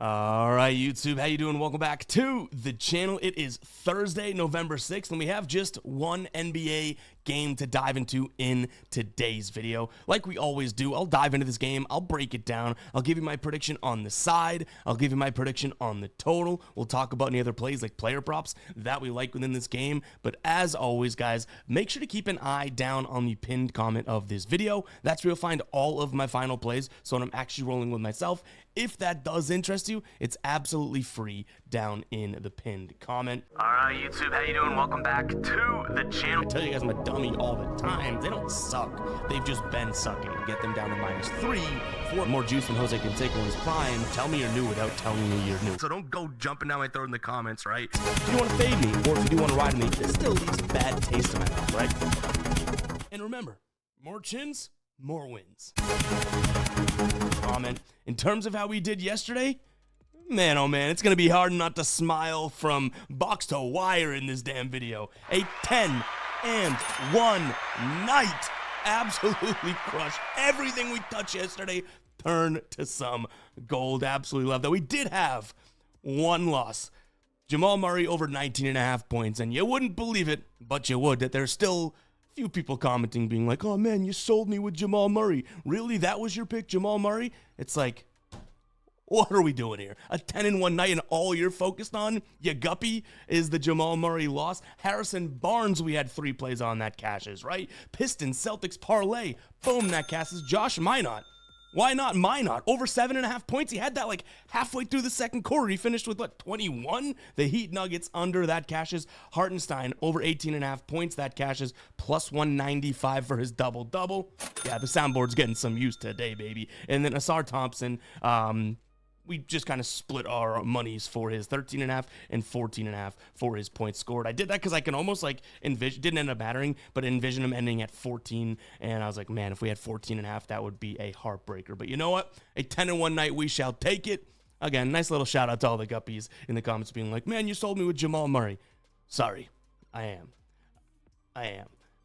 All right, YouTube, how you doing? Welcome back to the channel. It is Thursday, November 6th, and we have just one NBA game to dive into in today's video. Like we always do, I'll dive into this game, I'll break it down, I'll give you my prediction on the side, I'll give you my prediction on the total, we'll talk about any other plays like player props that we like within this game, but as always, guys, make sure to keep an eye down on the pinned comment of this video. That's where you'll find all of my final plays, so when I'm actually rolling with myself. If that does interest you, it's absolutely free down in the pinned comment. All right, YouTube, how you doing? Welcome back to the channel. I tell you guys I'm a dummy all the time. They don't suck. They've just been sucking. Get them down to -3, 4 more juice than Jose Canseco in his prime. Tell me you're new without telling me you're new. So don't go jumping down my throat in the comments, right? If you want to fade me, or if you do want to ride me, this still leaves a bad taste in my mouth, right? And remember, more chins, more wins. Comment. In terms of how we did yesterday, man, oh man, it's going to be hard not to smile from box to wire in this damn video. A 10-1 night. Absolutely crushed. Everything we touched yesterday turned to some gold. Absolutely love that. We did have one loss. Jamal Murray over 19.5 points, and you wouldn't believe it, but you would, that there's still few people commenting being like, oh man, you sold me with Jamal Murray. Really? That was your pick, Jamal Murray? It's like, what are we doing here? A 10-1 night and all you're focused on, you guppy, is the Jamal Murray loss. Harrison Barnes, we had 3 plays on that cashes, right? Pistons, Celtics, parlay. Boom, that cashes. Josh Minot. Why not Minot? Over 7.5 points. He had that like halfway through the second quarter. He finished with what, 21? The Heat Nuggets under, that cashes. Hartenstein over 18.5 points. That cashes plus 195 for his double-double. Yeah, the soundboard's getting some use today, baby. And then Asar Thompson, we just kind of split our monies for his 13.5 and 14.5 for his points scored. I did that because I can almost like envision, didn't end up mattering, but envision him ending at 14. And I was like, man, if we had 14.5, that would be a heartbreaker. But you know what? A 10-1 night, we shall take it. Again, nice little shout out to all the guppies in the comments being like, man, you sold me with Jamal Murray. Sorry, I am.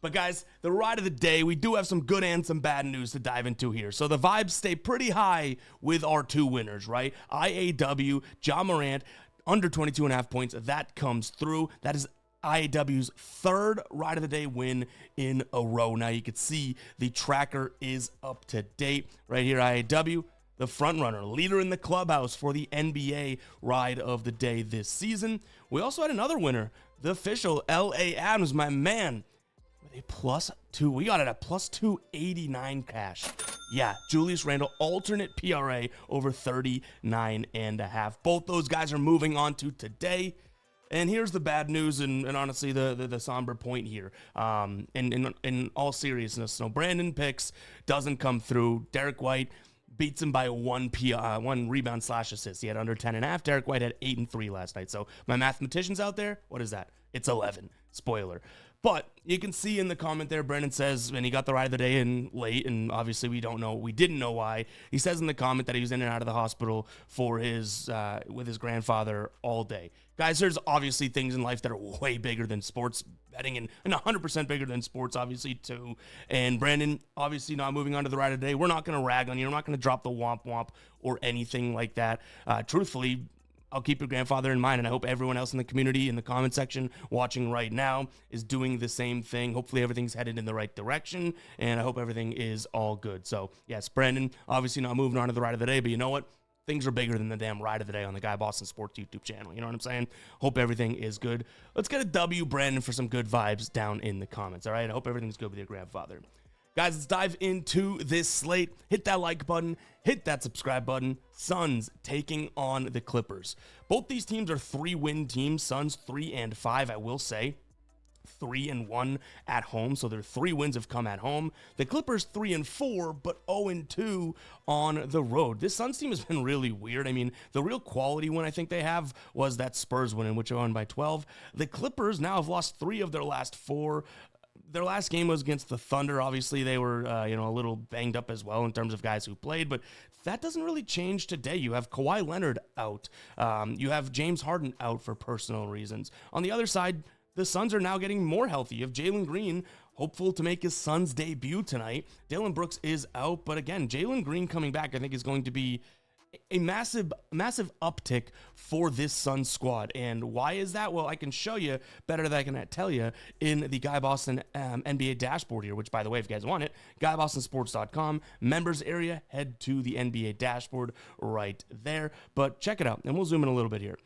But guys, the ride of the day, we do have some good and some bad news to dive into here. So the vibes stay pretty high with our 2 winners, right? IAW, Ja Morant, under 22.5 points. That comes through. That is IAW's 3rd ride of the day win in a row. Now you can see the tracker is up to date. Right here, IAW, the front runner, leader in the clubhouse for the NBA ride of the day this season. We also had another winner, the official L.A. Adams, my man. A +2, we got it at plus 289 cash. Yeah, Julius Randle, alternate PRA over 39.5. Both those guys are moving on to today. And here's the bad news, and honestly, the somber point here. In all seriousness, so Brandon picks doesn't come through. Derek White beats him by one rebound / assist. He had under 10.5. Derek White had 8 and 3 last night. So my mathematicians out there, what is that? It's 11. Spoiler. But you can see in the comment there, Brendan says, and he got the ride of the day in late, and obviously we didn't know why. He says in the comment that he was in and out of the hospital for his with his grandfather all day. Guys, there's obviously things in life that are way bigger than sports betting, and 100% bigger than sports, obviously, too. And Brandon, obviously not moving on to the ride of the day. We're not going to rag on you. We're not going to drop the womp womp or anything like that. Truthfully, I'll keep your grandfather in mind, and I hope everyone else in the community, in the comment section, watching right now, is doing the same thing. Hopefully everything's headed in the right direction, and I hope everything is all good. So, yes, Brandon, obviously not moving on to the ride of the day, but you know what? Things are bigger than the damn ride of the day on the Guy Boston Sports YouTube channel. You know what I'm saying? Hope everything is good. Let's get a W, Brandon, for some good vibes down in the comments, all right? I hope everything's good with your grandfather. Guys, let's dive into this slate. Hit that like button. Hit that subscribe button. Suns taking on the Clippers. Both these teams are 3-win teams. Suns 3-5, I will say. 3-1 at home, so their 3 wins have come at home. The Clippers 3-4, but 0-2 on the road. This Suns team has been really weird. I mean, the real quality win I think they have was that Spurs win in which they won by 12. The Clippers now have lost 3 of their last 4. Their last game was against the Thunder. Obviously, they were, a little banged up as well in terms of guys who played, but that doesn't really change today. You have Kawhi Leonard out. You have James Harden out for personal reasons. On the other side, the Suns are now getting more healthy. You have Jalen Green, hopeful to make his Suns debut tonight. Dillon Brooks is out, but again, Jalen Green coming back, I think, is going to be a massive uptick for this Suns squad. And why is that? Well, I can show you better than I can tell you in the Guy Boston NBA dashboard here, which, by the way, if you guys want it, GuyBostonSports.com, members area, head to the NBA dashboard right there. But check it out, and we'll zoom in a little bit here.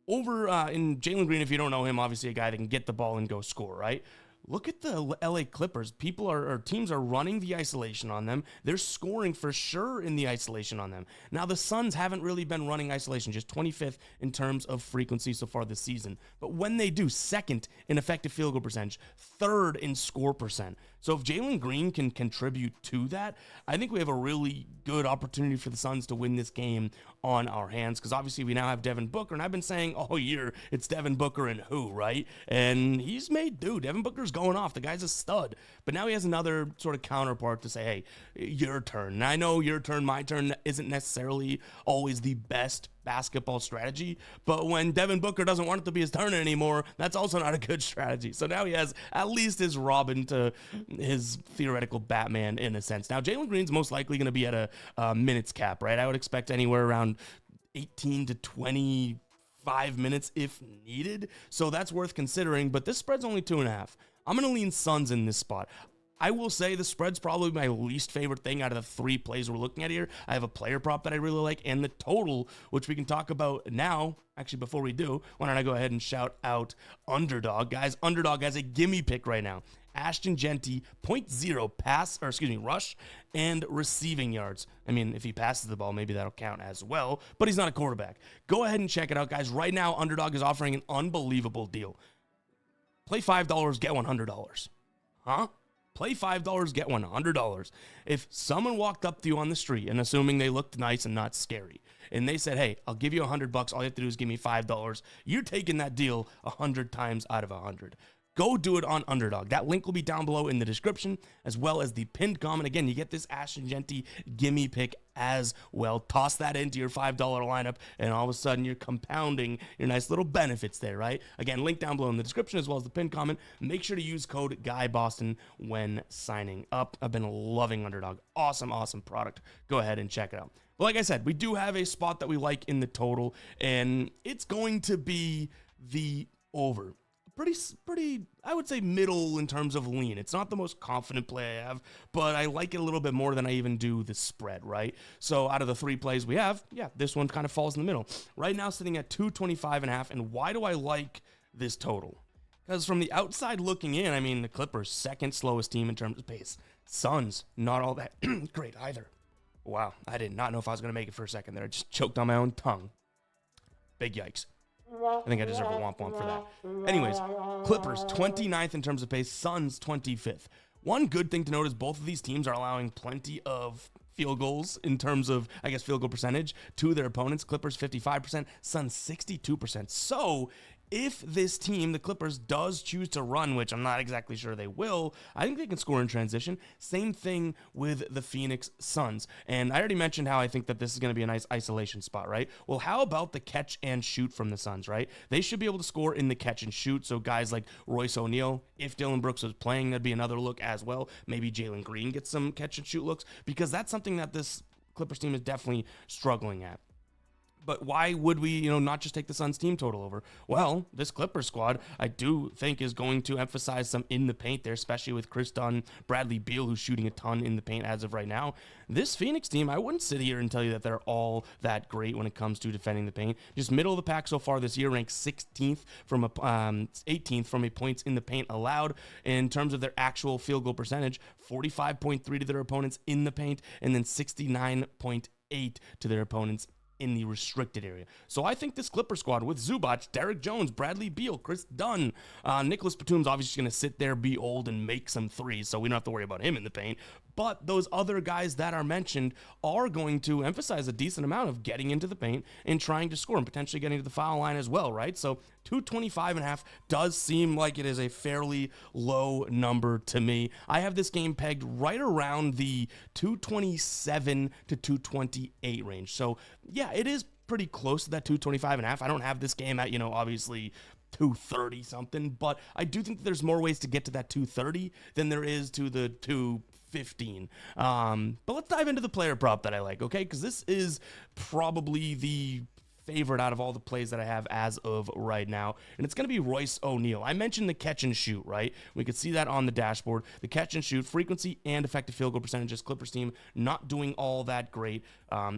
Over in Jalen Green, if you don't know him, obviously a guy that can get the ball and go score, right? Look at the LA Clippers. Teams are running the isolation on them. They're scoring for sure in the isolation on them. Now, the Suns haven't really been running isolation, just 25th in terms of frequency so far this season. But when they do, second in effective field goal percentage, third in score percent. So if Jalen Green can contribute to that, I think we have a really good opportunity for the Suns to win this game on our hands, because obviously we now have Devin Booker, and I've been saying all year it's Devin Booker and who, right? And he's made do. Devin Booker's going off. The guy's a stud. But now he has another sort of counterpart to say, hey, your turn. And I know your turn, my turn isn't necessarily always the best basketball strategy, but when Devin Booker doesn't want it to be his turn anymore, that's also not a good strategy. So now he has at least his Robin to his theoretical Batman in a sense. Now, Jalen Green's most likely going to be at a minutes cap, right? I would expect anywhere around 18 to 25 minutes if needed. So that's worth considering, but this spread's only 2.5. I'm going to lean Suns in this spot. I will say the spread's probably my least favorite thing out of the 3 plays we're looking at here. I have a player prop that I really like, and the total, which we can talk about now. Actually, before we do, why don't I go ahead and shout out Underdog. Guys, Underdog has a gimme pick right now. Ashton Genty, 0.0 rush and receiving yards. I mean, if he passes the ball, maybe that'll count as well, but he's not a quarterback. Go ahead and check it out, guys. Right now, Underdog is offering an unbelievable deal. Play $5, get $100. Huh? Play $5, get $100. If someone walked up to you on the street, and assuming they looked nice and not scary, and they said, hey, I'll give you $100, all you have to do is give me $5, you're taking that deal 100 times out of 100. Go do it on Underdog. That link will be down below in the description, as well as the pinned comment. Again, you get this Ashton Genty gimme pick as well. Toss that into your $5 lineup, and all of a sudden you're compounding your nice little benefits there, right? Again, link down below in the description, as well as the pinned comment. Make sure to use code GUYBOSTON when signing up. I've been loving Underdog. Awesome, awesome product. Go ahead and check it out. But like I said, we do have a spot that we like in the total, and it's going to be the over. Pretty, I would say middle in terms of lean. It's not the most confident play I have, but I like it a little bit more than I even do the spread, right? So out of the 3 plays we have, yeah, this one kind of falls in the middle. Right now sitting at 225.5, and why do I like this total? Because from the outside looking in, I mean, the Clippers, second slowest team in terms of pace. Suns, not all that great either. Wow, I did not know if I was going to make it for a second there. I just choked on my own tongue. Big yikes. I think I deserve a womp womp for that. Anyways, Clippers 29th in terms of pace, Suns 25th. One good thing to note is both of these teams are allowing plenty of field goals in terms of, I guess, field goal percentage to their opponents. Clippers 55%, Suns 62%. So if this team, the Clippers, does choose to run, which I'm not exactly sure they will, I think they can score in transition. Same thing with the Phoenix Suns. And I already mentioned how I think that this is going to be a nice isolation spot, right? Well, how about the catch and shoot from the Suns, right? They should be able to score in the catch and shoot. So guys like Royce O'Neal, if Dylan Brooks was playing, that'd be another look as well. Maybe Jalen Green gets some catch and shoot looks, because that's something that this Clippers team is definitely struggling at. But why would we, not just take the Suns team total over? Well, this Clippers squad, I do think, is going to emphasize some in the paint there, especially with Chris Dunn, Bradley Beal, who's shooting a ton in the paint as of right now. This Phoenix team, I wouldn't sit here and tell you that they're all that great when it comes to defending the paint. Just middle of the pack so far this year, ranked 16th from 18th from a points in the paint allowed. In terms of their actual field goal percentage, 45.3 to their opponents in the paint, and then 69.8 to their opponents in the restricted area. So I think this Clipper squad with Zubac, Derek Jones, Bradley Beal, Chris Dunn, Nicholas Batum's obviously going to sit there, be old, and make some threes, so we don't have to worry about him in the paint. But those other guys that are mentioned are going to emphasize a decent amount of getting into the paint and trying to score and potentially getting to the foul line as well, right? So 225.5 does seem like it is a fairly low number to me. I have this game pegged right around the 227 to 228 range. So yeah, it is pretty close to that 225.5. I don't have this game at, obviously 230 something, but I do think there's more ways to get to that 230 than there is to the 250 15. But let's dive into the player prop that I like, okay? Because this is probably the favorite out of all the plays that I have as of right now, and it's going to be Royce O'Neal. I mentioned the catch and shoot, right? We could see that on the dashboard. The catch and shoot frequency and effective field goal percentages. Clippers team not doing all that great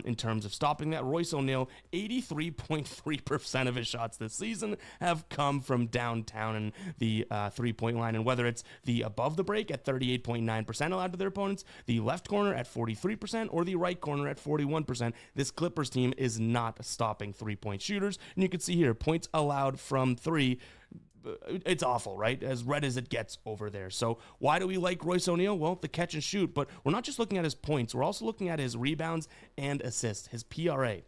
in terms of stopping that. Royce O'Neal, 83.3% of his shots this season have come from downtown and the three-point line, and whether it's the above the break at 38.9% allowed to their opponents, the left corner at 43%, or the right corner at 41%, this Clippers team is not stopping three-point shooters. And you can see here, points allowed from three, it's awful, right? As red as it gets over there. So why do we like Royce O'Neal? Well, the catch and shoot, but we're not just looking at his points. We're also looking at his rebounds and assists, his PRA.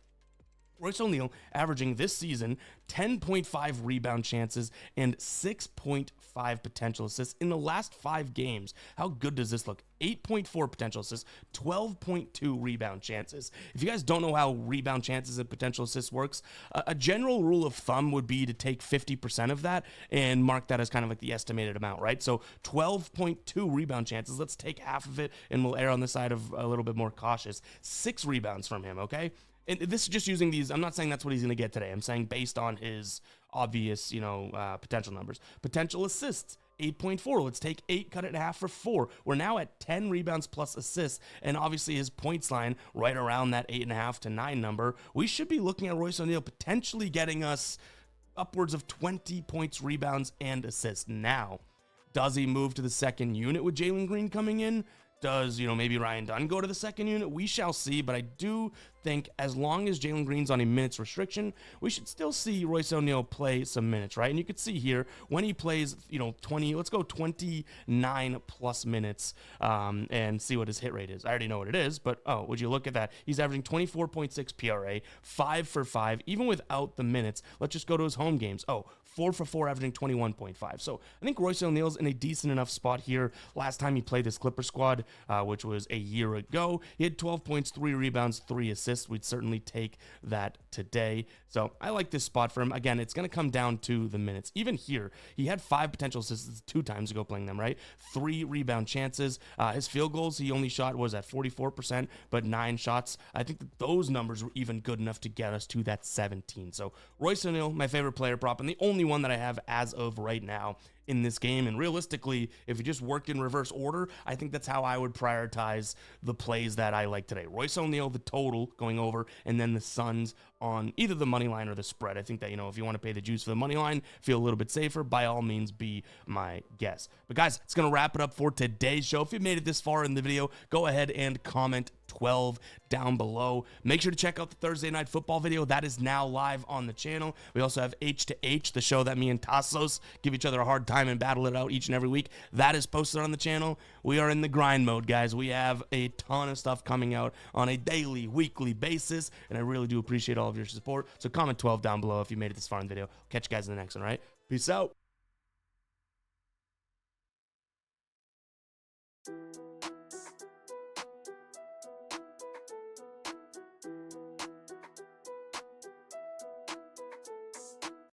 Royce O'Neal averaging this season 10.5 rebound chances and 6.5 potential assists in the last 5 games. How good does this look? 8.4 potential assists, 12.2 rebound chances. If you guys don't know how rebound chances and potential assists works, a general rule of thumb would be to take 50% of that and mark that as kind of like the estimated amount, right? So 12.2 rebound chances, let's take half of it and we'll err on the side of a little bit more cautious. 6 rebounds from him, okay? And this is just using these. I'm not saying that's what he's going to get today. I'm saying based on his obvious, potential numbers. Potential assists, 8.4. Let's take 8, cut it in half for 4. We're now at 10 rebounds plus assists, and obviously his points line right around that 8.5 to 9 number. We should be looking at Royce O'Neal potentially getting us upwards of 20 points, rebounds, and assists. Now, does he move to the second unit with Jalen Green coming in? Does, maybe Ryan Dunn go to the second unit? We shall see, but I do think as long as Jalen Green's on a minutes restriction, we should still see Royce O'Neal play some minutes, right? And you can see here, when he plays, 29 plus minutes and see what his hit rate is. I already know what it is, but, would you look at that? He's averaging 24.6 PRA, 5 for 5, even without the minutes. Let's just go to his home games. 4 for 4, averaging 21.5. So I think Royce O'Neal's in a decent enough spot here. Last time he played this Clipper squad, which was a year ago, he had 12 points, 3 rebounds, 3 assists. We'd certainly take that today. So I like this spot for him. Again, it's going to come down to the minutes. Even here, he had 5 potential assists 2 times ago playing them, right? 3 rebound chances. His field goals, he only shot was at 44%, but 9 shots. I think that those numbers were even good enough to get us to that 17. So Royce O'Neal, my favorite player prop, and the only one that I have as of right now in this game. And realistically, if you just worked in reverse order, I think that's how I would prioritize the plays that I like today. Royce O'Neal, the total going over, and then the Suns on either the money line or the spread. I think that, if you want to pay the juice for the money line, feel a little bit safer, by all means, be my guess. But guys, it's going to wrap it up for today's show. If you made it this far in the video, go ahead and comment 12 down below. Make sure to check out the Thursday Night Football video. That is now live on the channel. We also have H to H, the show that me and Tassos give each other a hard time and battle it out each and every week. That is posted on the channel. We are in the grind mode, guys. We have a ton of stuff coming out on a daily, weekly basis, and I really do appreciate all of your support. So comment 12 down below if you made it this far in the video. Catch you guys in the next one, all right? Peace out.